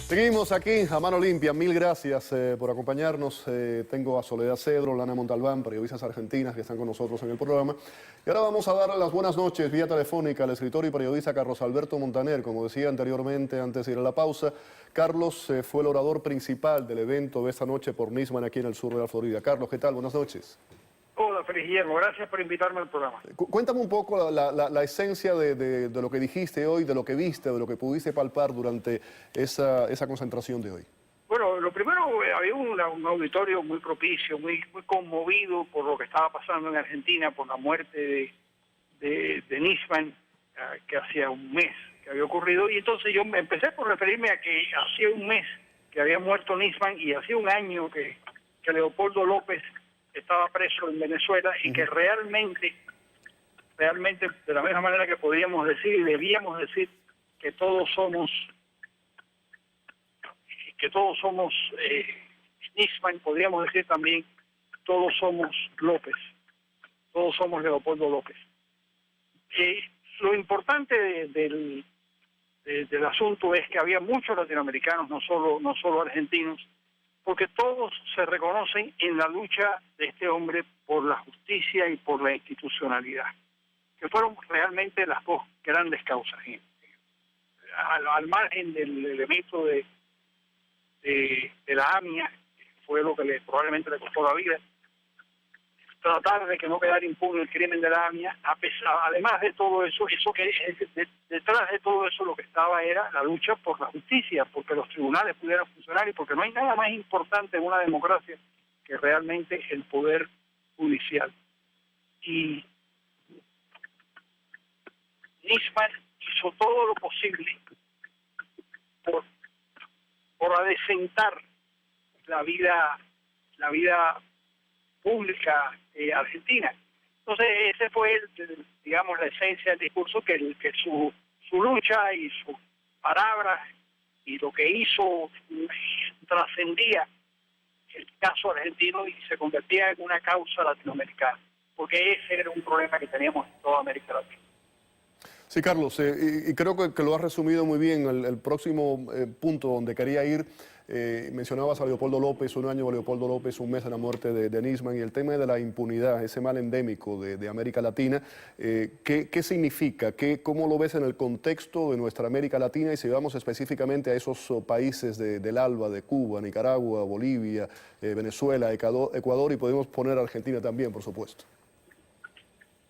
Seguimos aquí a mano limpia. Mil gracias por acompañarnos. Tengo a Soledad Cedro, Lana Montalbán, periodistas argentinas que están con nosotros en el programa. Y ahora vamos a darle las buenas noches vía telefónica al escritor y periodista Carlos Alberto Montaner. Como decía anteriormente, antes de ir a la pausa, Carlos fue el orador principal del evento de esta noche por Nisman aquí en el sur de la Florida. Carlos, ¿qué tal? Buenas noches. Hola, feliz Guillermo. Gracias por invitarme al programa. Cuéntame un poco la esencia de lo que dijiste hoy, de lo que viste, de lo que pudiste palpar durante esa concentración de hoy. Bueno, lo primero, había un auditorio muy propicio, muy conmovido por lo que estaba pasando en Argentina, por la muerte de Nisman, que hacía un mes que había ocurrido. Y entonces yo me empecé por referirme a que hacía un mes que había muerto Nisman y hacía un año que Leopoldo López estaba preso en Venezuela y que realmente, de la misma manera que podríamos decir y debíamos decir que todos somos Nisman, podríamos decir también todos somos López, todos somos Leopoldo López. Lo importante del asunto es que había muchos latinoamericanos, no solo argentinos, porque todos se reconocen en la lucha de este hombre por la justicia y por la institucionalidad, que fueron realmente las dos grandes causas. Al margen del elemento de la AMIA, que fue lo que probablemente le costó la vida, tratar de que no quedara impune el crimen de la AMIA, además de todo eso, detrás de todo eso lo que estaba era la lucha por la justicia, porque los tribunales pudieran funcionar y porque no hay nada más importante en una democracia que realmente el poder judicial. Y Nisman hizo todo lo posible por adecentar la vida pública argentina. Entonces ese fue digamos la esencia del discurso, que su lucha y sus palabras y lo que hizo trascendía el caso argentino y se convertía en una causa latinoamericana, porque ese era un problema que teníamos en toda América Latina. Sí, Carlos, y creo que lo has resumido muy bien. El próximo punto donde quería ir, mencionabas a Leopoldo López, un año a Leopoldo López, un mes a la muerte de Nisman, y el tema de la impunidad, ese mal endémico de América Latina. ¿Qué significa? ¿Cómo lo ves en el contexto de nuestra América Latina? Y si vamos específicamente a esos países del ALBA, de Cuba, Nicaragua, Bolivia, Venezuela, Ecuador, y podemos poner Argentina también, por supuesto.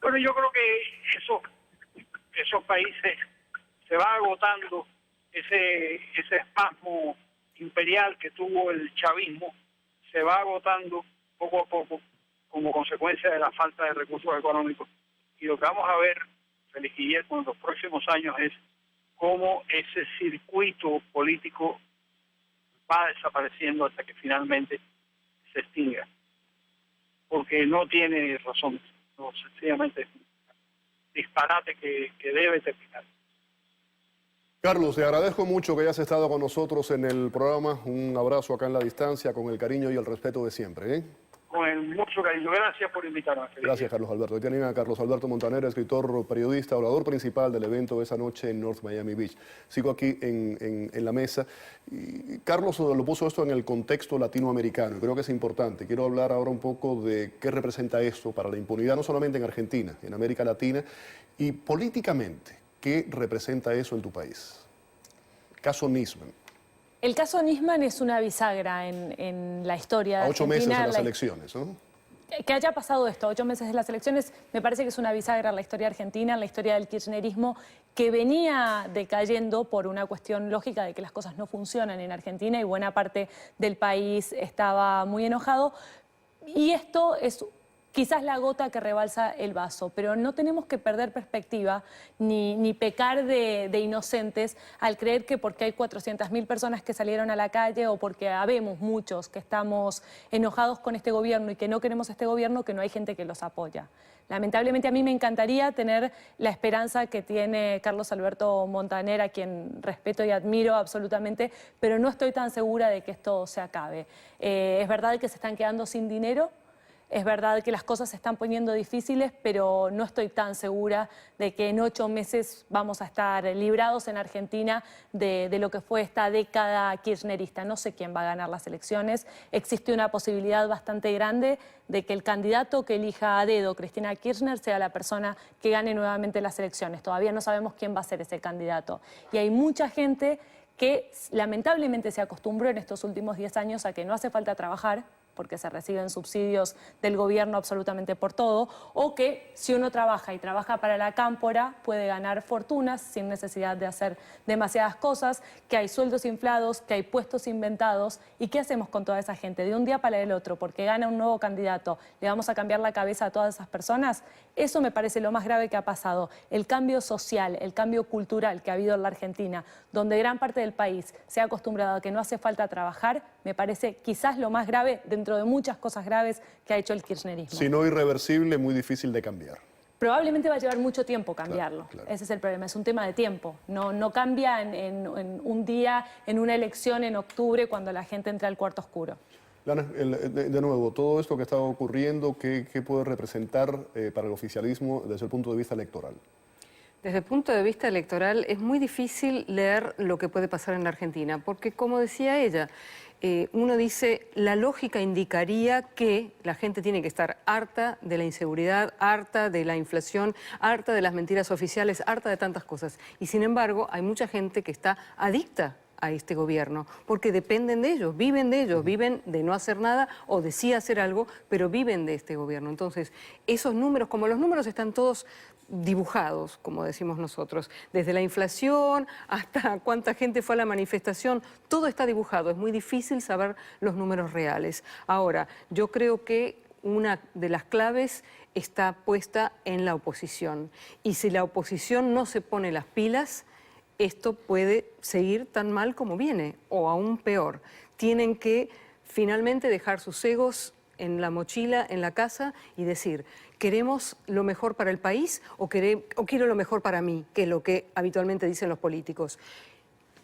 Bueno, yo creo que esos países se va agotando ese espasmo imperial que tuvo el chavismo, se va agotando poco a poco como consecuencia de la falta de recursos económicos. Y lo que vamos a ver, Félix Guillermo, en los próximos años es cómo ese circuito político va desapareciendo hasta que finalmente se extinga. Porque no tiene razón, no, sencillamente disparate que debe terminar. Carlos, te agradezco mucho que hayas estado con nosotros en el programa. Un abrazo acá en la distancia, con el cariño y el respeto de siempre. Con mucho cariño. Gracias por invitarme. Gracias, Carlos Alberto. Hoy tienen a Carlos Alberto Montaner, escritor, periodista, orador principal del evento de esa noche en North Miami Beach. Sigo aquí en la mesa. Y Carlos lo puso esto en el contexto latinoamericano y creo que es importante. Quiero hablar ahora un poco de qué representa esto para la impunidad, no solamente en Argentina, en América Latina, y políticamente, ¿qué representa eso en tu país? Caso Nisman. El caso Nisman es una bisagra en la historia de Argentina. 8 meses de las elecciones, ¿no? Que haya pasado esto, 8 meses de las elecciones, me parece que es una bisagra en la historia argentina, en la historia del kirchnerismo, que venía decayendo por una cuestión lógica de que las cosas no funcionan en Argentina y buena parte del país estaba muy enojado. Y esto es quizás la gota que rebalsa el vaso, pero no tenemos que perder perspectiva ni pecar de inocentes al creer que porque hay 400.000 personas que salieron a la calle o porque habemos muchos que estamos enojados con este gobierno y que no queremos este gobierno, que no hay gente que los apoya. Lamentablemente a mí me encantaría tener la esperanza que tiene Carlos Alberto Montaner, a quien respeto y admiro absolutamente, pero no estoy tan segura de que esto se acabe. Es verdad que se están quedando sin dinero. Es verdad que las cosas se están poniendo difíciles, pero no estoy tan segura de que en 8 meses vamos a estar librados en Argentina de lo que fue esta década kirchnerista. No sé quién va a ganar las elecciones. Existe una posibilidad bastante grande de que el candidato que elija a dedo Cristina Kirchner sea la persona que gane nuevamente las elecciones. Todavía no sabemos quién va a ser ese candidato. Y hay mucha gente que lamentablemente se acostumbró en estos últimos 10 años a que no hace falta trabajar, porque se reciben subsidios del gobierno absolutamente por todo, o que si uno trabaja y trabaja para la cámpora puede ganar fortunas sin necesidad de hacer demasiadas cosas, que hay sueldos inflados, que hay puestos inventados. ¿Y qué hacemos con toda esa gente? De un día para el otro, porque gana un nuevo candidato, ¿le vamos a cambiar la cabeza a todas esas personas? Eso me parece lo más grave que ha pasado. El cambio social, el cambio cultural que ha habido en la Argentina, donde gran parte del país se ha acostumbrado a que no hace falta trabajar, me parece quizás lo más grave dentro de muchas cosas graves que ha hecho el kirchnerismo. Si no irreversible, muy difícil de cambiar. Probablemente va a llevar mucho tiempo cambiarlo. Claro. Ese es el problema, es un tema de tiempo. No cambia en un día, en una elección en octubre, cuando la gente entra al cuarto oscuro. Lana, de nuevo, todo esto que está ocurriendo, ¿qué puede representar para el oficialismo desde el punto de vista electoral? Desde el punto de vista electoral es muy difícil leer lo que puede pasar en la Argentina, porque como decía ella, uno dice, la lógica indicaría que la gente tiene que estar harta de la inseguridad, harta de la inflación, harta de las mentiras oficiales, harta de tantas cosas. Y sin embargo, hay mucha gente que está adicta a este gobierno, porque dependen de ellos, viven de no hacer nada o de sí hacer algo, pero viven de este gobierno. Entonces, esos números, como los números están todos dibujados, como decimos nosotros, desde la inflación hasta cuánta gente fue a la manifestación, todo está dibujado, es muy difícil saber los números reales. Ahora, yo creo que una de las claves está puesta en la oposición, y si la oposición no se pone las pilas, esto puede seguir tan mal como viene, o aún peor. Tienen que finalmente dejar sus egos en la mochila, en la casa, y decir, ¿queremos lo mejor para el país o quiero lo mejor para mí? Que es lo que habitualmente dicen los políticos.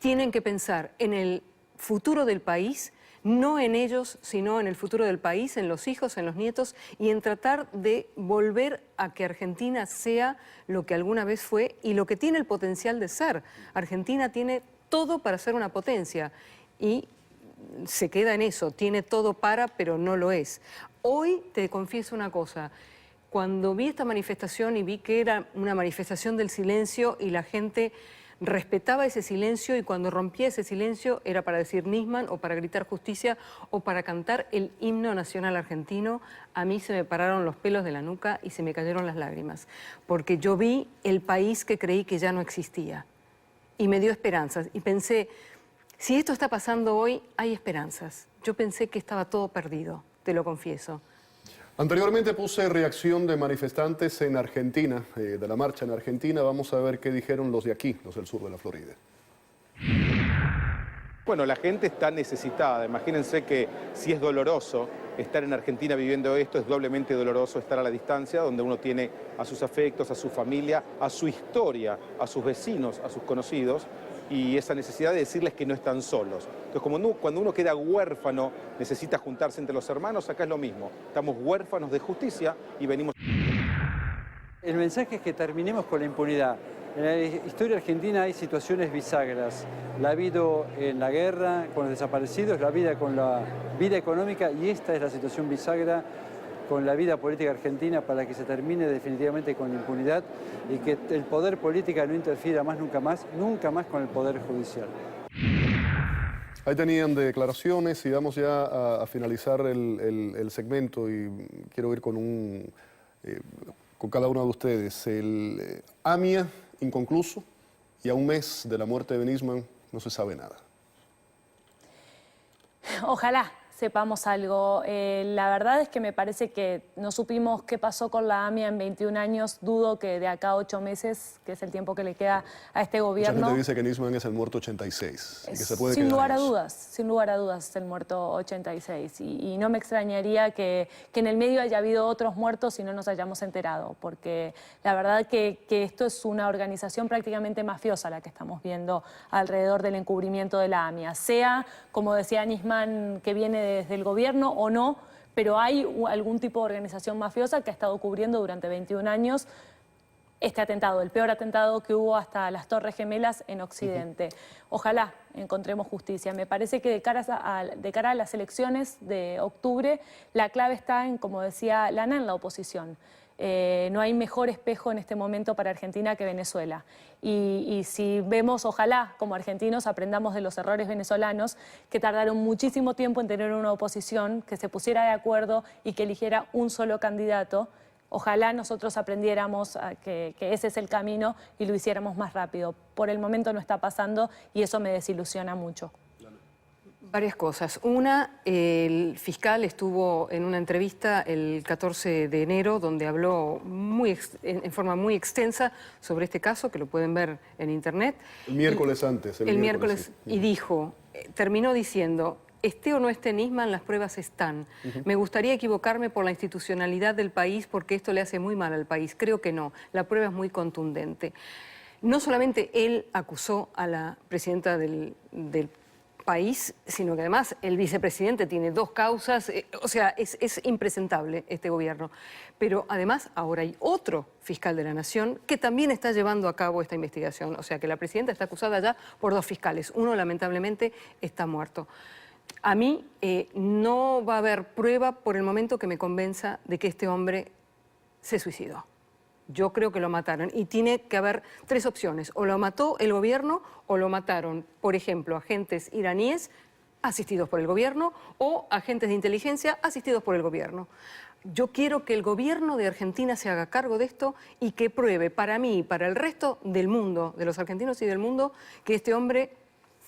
Tienen que pensar en el futuro del país, no en ellos, sino en el futuro del país, en los hijos, en los nietos, y en tratar de volver a que Argentina sea lo que alguna vez fue y lo que tiene el potencial de ser. Argentina tiene todo para ser una potencia y se queda en eso, tiene todo para, pero no lo es. Hoy te confieso una cosa, cuando vi esta manifestación y vi que era una manifestación del silencio y la gente respetaba ese silencio, y cuando rompía ese silencio era para decir Nisman o para gritar justicia o para cantar el himno nacional argentino, a mí se me pararon los pelos de la nuca y se me cayeron las lágrimas, porque yo vi el país que creí que ya no existía y me dio esperanzas y pensé, si esto está pasando hoy, hay esperanzas. Yo pensé que estaba todo perdido, te lo confieso. Anteriormente puse reacción de manifestantes en Argentina, de la marcha en Argentina. Vamos a ver qué dijeron los de aquí, los del sur de la Florida. Bueno, la gente está necesitada. Imagínense que si es doloroso estar en Argentina viviendo esto, es doblemente doloroso estar a la distancia, donde uno tiene a sus afectos, a su familia, a su historia, a sus vecinos, a sus conocidos, y esa necesidad de decirles que no están solos. Entonces, cuando uno queda huérfano, necesita juntarse entre los hermanos, acá es lo mismo. Estamos huérfanos de justicia y venimos... El mensaje es que terminemos con la impunidad. En la historia argentina hay situaciones bisagras. La ha habido en la guerra con los desaparecidos, la vida con la vida económica, y esta es la situación bisagra con la vida política argentina, para que se termine definitivamente con la impunidad y que el poder político no interfiera más, nunca más con el poder judicial. Ahí tenían declaraciones y vamos ya a finalizar el segmento, y quiero ir con cada uno de ustedes. El AMIA inconcluso, y a un mes de la muerte de Nisman no se sabe nada. Ojalá sepamos algo. La verdad es que me parece que no supimos qué pasó con la AMIA en 21 años. Dudo que de acá a 8 meses, que es el tiempo que le queda a este gobierno... Mucha gente dice que Nisman es el muerto 86. Y que se puede sin lugar a eso. dudas, sin lugar a dudas, el muerto 86. Y no me extrañaría que en el medio haya habido otros muertos y no nos hayamos enterado, porque la verdad que esto es una organización prácticamente mafiosa la que estamos viendo alrededor del encubrimiento de la AMIA. Sea, como decía Nisman, que viene desde el gobierno o no, pero hay algún tipo de organización mafiosa que ha estado cubriendo durante 21 años este atentado, el peor atentado que hubo hasta las Torres Gemelas en Occidente. Ojalá encontremos justicia. Me parece que de cara a las elecciones de octubre, la clave está en, como decía Lana, en la oposición. No hay mejor espejo en este momento para Argentina que Venezuela. Y si vemos, ojalá, como argentinos, aprendamos de los errores venezolanos, que tardaron muchísimo tiempo en tener una oposición que se pusiera de acuerdo y que eligiera un solo candidato. Ojalá nosotros aprendiéramos que ese es el camino y lo hiciéramos más rápido. Por el momento no está pasando y eso me desilusiona mucho. Varias cosas. Una, el fiscal estuvo en una entrevista el 14 de enero donde habló en forma muy extensa sobre este caso, que lo pueden ver en internet. El miércoles antes. El miércoles, sí. y dijo, terminó diciendo: esté o no esté Nisman, las pruebas están. Me gustaría equivocarme por la institucionalidad del país porque esto le hace muy mal al país. Creo que no. La prueba es muy contundente. No solamente él acusó a la presidenta del país, sino que además el vicepresidente tiene 2 causas. O sea, es impresentable este gobierno. Pero además ahora hay otro fiscal de la Nación que también está llevando a cabo esta investigación. O sea que la presidenta está acusada ya por 2 fiscales. Uno lamentablemente está muerto. A mí no va a haber prueba por el momento que me convenza de que este hombre se suicidó. Yo creo que lo mataron y tiene que haber 3 opciones. O lo mató el gobierno o lo mataron, por ejemplo, agentes iraníes asistidos por el gobierno o agentes de inteligencia asistidos por el gobierno. Yo quiero que el gobierno de Argentina se haga cargo de esto y que pruebe para mí y para el resto del mundo, de los argentinos y del mundo, que este hombre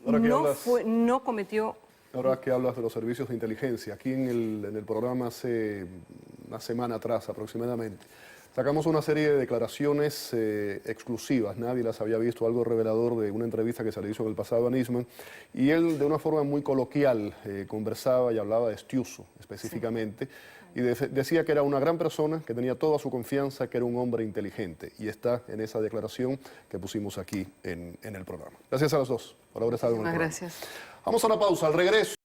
no cometió... Ahora que hablas de los servicios de inteligencia, aquí en el programa hace una semana atrás aproximadamente, sacamos una serie de declaraciones exclusivas, nadie las había visto, algo revelador de una entrevista que se le hizo en el pasado a Nisman, y él de una forma muy coloquial conversaba y hablaba de Estiuso específicamente, sí. Y decía que era una gran persona, que tenía toda su confianza, que era un hombre inteligente, y está en esa declaración que pusimos aquí en el programa. Gracias a los dos por haber estado en el programa. Gracias. Vamos a una pausa, al regreso.